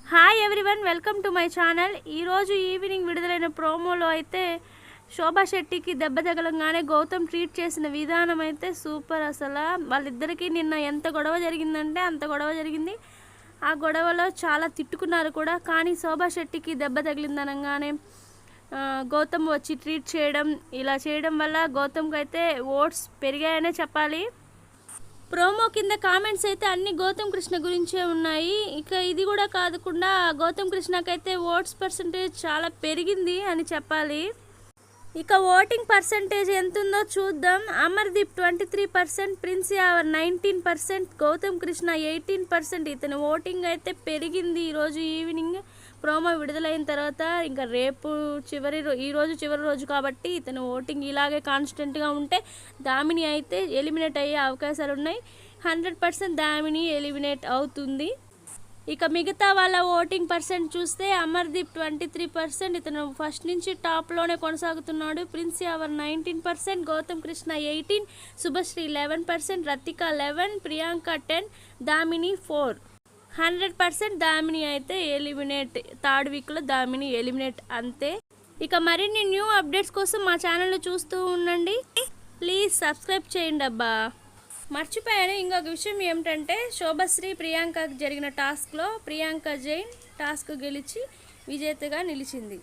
Hi everyone, welcome to my channel. ఈరోజు evening విడుదలైన ప్రోమోలో అయితే శోభా శెట్టికి దెబ్బ తగలంగానే గౌతమ్ ట్రీట్ చేసిన విధానం అయితే సూపర్. అసలు వాళ్ళిద్దరికీ నిన్న ఎంత గొడవ జరిగిందంటే అంత గొడవ జరిగింది. ఆ గొడవలో చాలా తిట్టుకున్నారు కూడా. కానీ శోభా శెట్టికి దెబ్బ తగిలిందనగానే గౌతమ్ వచ్చి ట్రీట్ చేయడం, ఇలా చేయడం వల్ల గౌతమ్కి అయితే ఓట్స్ పెరిగాయనే చెప్పాలి. ప్రోమో కింద కామెంట్స్ అయితే అన్ని గౌతమ్ కృష్ణ గురించే ఉన్నాయి. ఇక ఇది కూడా కాకుండా గౌతమ్ కృష్ణకైతే ఓట్స్ పర్సంటేజ్ చాలా పెరిగింది అని చెప్పాలి. ఇక ఓటింగ్ పర్సంటేజ్ ఎంత ఉందో చూద్దాం. అమర్దీప్ 23%, ప్రిన్స్ యావర్ 19%, గౌతమ్ కృష్ణ 18%. ఇతని ఓటింగ్ అయితే పెరిగింది ఈరోజు ఈవినింగ్ ప్రోమో విడుదలైన తర్వాత. ఇంకా రేపు ఈరోజు చివరి రోజు కాబట్టి ఇతను ఓటింగ్ ఇలాగే కాన్స్టెంట్గా ఉంటే దామిని అయితే ఎలిమినేట్ అయ్యే అవకాశాలు ఉన్నాయి. 100% దామిని ఎలిమినేట్ అవుతుంది. ఇక మిగతా వాళ్ళ ఓటింగ్ పర్సెంట్ చూస్తే అమర్దీప్ 23%, ఇతను ఫస్ట్ నుంచి టాప్లోనే కొనసాగుతున్నాడు. ప్రిన్స్ యావర్ 19%, గౌతమ్ కృష్ణ 18%, శుభశ్రీ 11%, రతిక 11%, ప్రియాంక 10%, దామిని 4%. 100% దామిని అయితే ఎలిమినేట్. థర్డ్ వీక్లో దామిని ఎలిమినేట్ అంతే. ఇక మరిన్ని న్యూ అప్డేట్స్ కోసం మా ఛానల్ని చూస్తూ ఉండండి. ప్లీజ్ సబ్స్క్రైబ్ చేయండి అబ్బా. మర్చిపోయాను ఇంకొక విషయం ఏమిటంటే, శోభశ్రీ ప్రియాంకకు జరిగిన టాస్క్లో ప్రియాంక జైన్ టాస్క్ గెలిచి విజేతగా నిలిచింది.